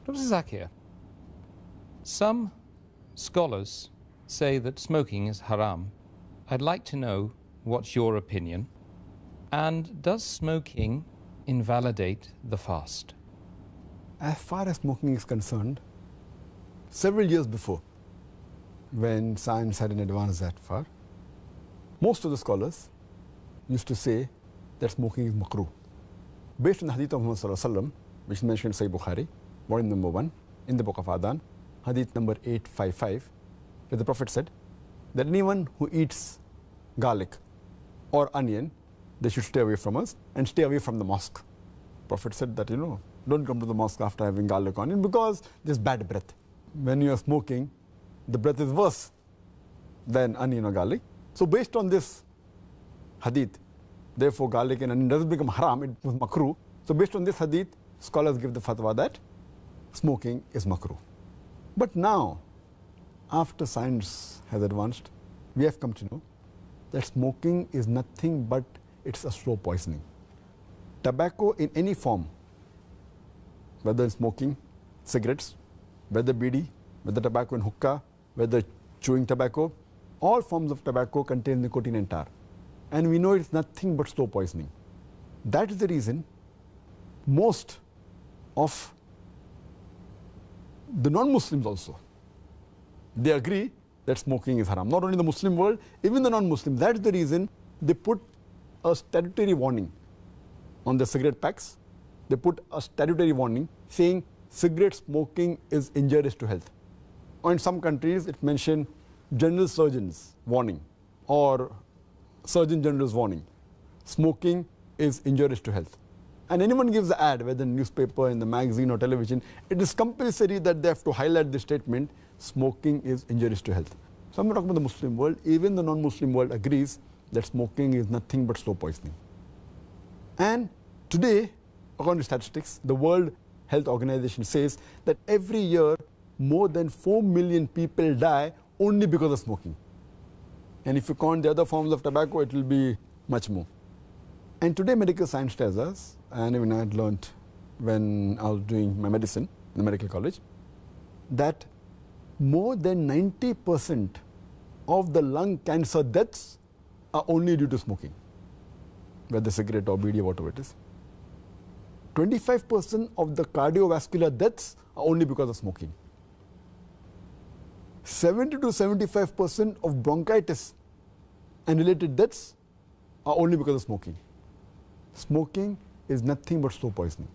Dr. Zakir, some scholars say that smoking is haram. I'd like to know what's your opinion. And does smoking invalidate the fast? As far as smoking is concerned, several years before, when science hadn't advanced that far, most of the scholars used to say that smoking is makruh. Based on the hadith of Muhammad sallallahu alaihi wasallam, which is mentioned in Sahih Bukhari, volume number 1, in the book of Adhan, hadith number 855, where the Prophet said that anyone who eats garlic or onion, they should stay away from us and stay away from the mosque. Prophet said that, don't come to the mosque after having garlic or onion because there's bad breath. When you are smoking, the breath is worse than onion or garlic. So based on this hadith, therefore garlic and onion doesn't become haram, it was makruh. So based on this hadith, scholars give the fatwa that smoking is makruh. But now, after science has advanced, we have come to know that smoking is nothing but it's a slow poisoning. Tobacco in any form, whether in smoking, cigarettes, whether bidi, whether tobacco in hookah, whether chewing tobacco, all forms of tobacco contain nicotine and tar. And we know it's nothing but slow poisoning. That is the reason most of the non-Muslims also, they agree that smoking is haram. Not only the Muslim world, even the non-Muslims. That's the reason they put a statutory warning on the cigarette packs. They put a statutory warning saying cigarette smoking is injurious to health. Or in some countries, it mentioned general surgeon's warning or surgeon general's warning. Smoking is injurious to health. And anyone gives the ad, whether in newspaper, in the magazine or television, it is compulsory that they have to highlight the statement, smoking is injurious to health. So I'm not talking about the Muslim world, even the non-Muslim world agrees that smoking is nothing but slow poisoning. And today, according to statistics, the World Health Organization says that every year more than 4 million people die only because of smoking. And if you count the other forms of tobacco, it will be much more. And today medical science tells us, and even I had learned when I was doing my medicine in the medical college, that more than 90% of the lung cancer deaths are only due to smoking, whether cigarette or bidi or whatever it is. 25% of the cardiovascular deaths are only because of smoking. 70 to 75% of bronchitis and related deaths are only because of smoking. Smoking is nothing but slow poisoning.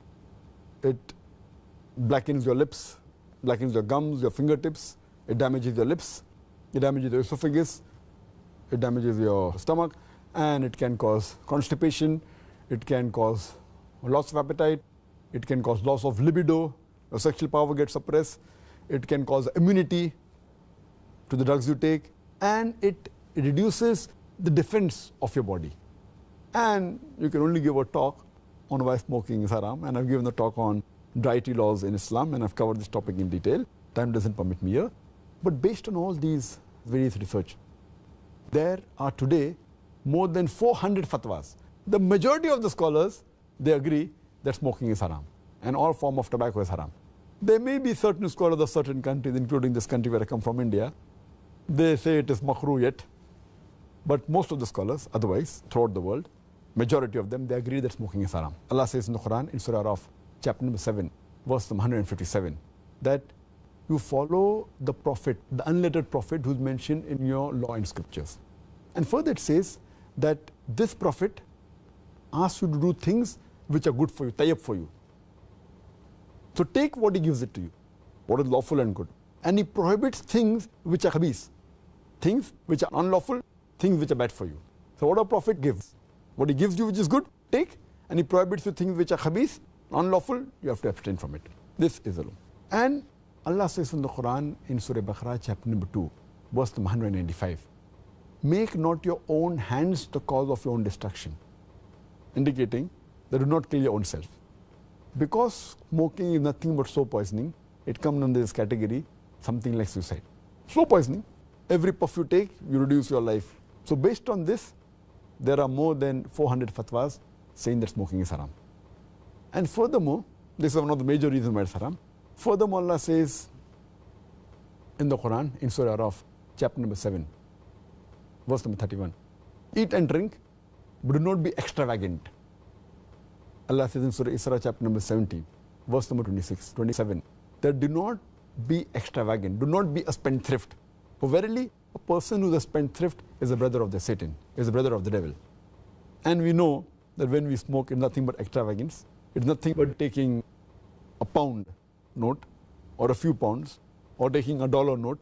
It blackens your lips, blackens your gums, your fingertips, it damages your lips, it damages your esophagus, it damages your stomach, and it can cause constipation, it can cause loss of appetite, it can cause loss of libido, your sexual power gets suppressed, it can cause immunity to the drugs you take, and it reduces the defense of your body. And you can only give a talk on why smoking is haram, and I've given a talk on dietary laws in Islam, and I've covered this topic in detail. Time doesn't permit me here. But based on all these various research, there are today more than 400 fatwas. The majority of the scholars, they agree that smoking is haram, and all form of tobacco is haram. There may be certain scholars of certain countries, including this country where I come from, India, they say it is makruh yet. But most of the scholars, otherwise, throughout the world, majority of them, they agree that smoking is haram. Allah says in the Quran, in Surah Araf, chapter number 7, verse number 157, that you follow the prophet, the unlettered prophet who's mentioned in your law and scriptures. And further it says that this prophet asks you to do things which are good for you, tayyib for you. So take what he gives it to you, what is lawful and good. And he prohibits things which are khabith, things which are unlawful, things which are bad for you. So what a prophet gives, what he gives you which is good, take, and he prohibits you things which are khabith, unlawful, you have to abstain from it. This is the law. And Allah says in the Quran in Surah Baqarah chapter number 2, verse number 195, make not your own hands the cause of your own destruction, indicating that do not kill your own self. Because smoking is nothing but slow poisoning, it comes under this category, something like suicide. Slow poisoning, every puff you take, you reduce your life. So based on this, there are more than 400 fatwas saying that smoking is haram. And furthermore, this is one of the major reasons why it's haram. Furthermore, Allah says in the Quran, in Surah Araf, chapter number 7, verse number 31, eat and drink, but do not be extravagant. Allah says in Surah Isra, chapter number 17, verse number 27, that do not be extravagant, do not be a spendthrift. For verily, a person who is a spendthrift is a brother of the Satan, is a brother of the devil. And we know that when we smoke, it's nothing but extravagance. It's nothing but taking a pound note or a few pounds, or taking a dollar note,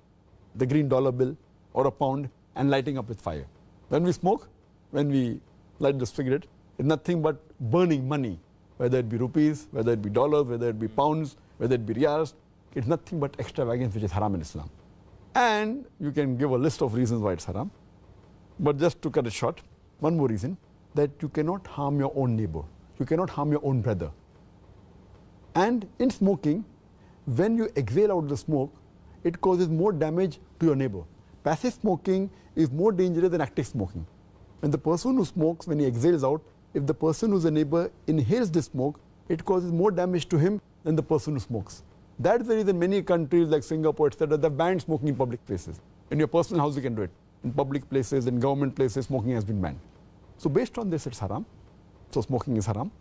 the green dollar bill, or a pound, and lighting up with fire. When we smoke, when we light the cigarette, it's nothing but burning money, whether it be rupees, whether it be dollars, whether it be pounds, whether it be riyals. It's nothing but extravagance, which is haram in Islam. And you can give a list of reasons why it's haram. But just to cut it short, one more reason, that you cannot harm your own neighbor. You cannot harm your own brother. And in smoking, when you exhale out the smoke, it causes more damage to your neighbor. Passive smoking is more dangerous than active smoking. When the person who smokes, when he exhales out, if the person who's a neighbor inhales the smoke, it causes more damage to him than the person who smokes. That's the reason many countries like Singapore, etc., they've banned smoking in public places. In your personal house, you can do it. In public places, in government places, smoking has been banned. So based on this, it's haram. So smoking is haram.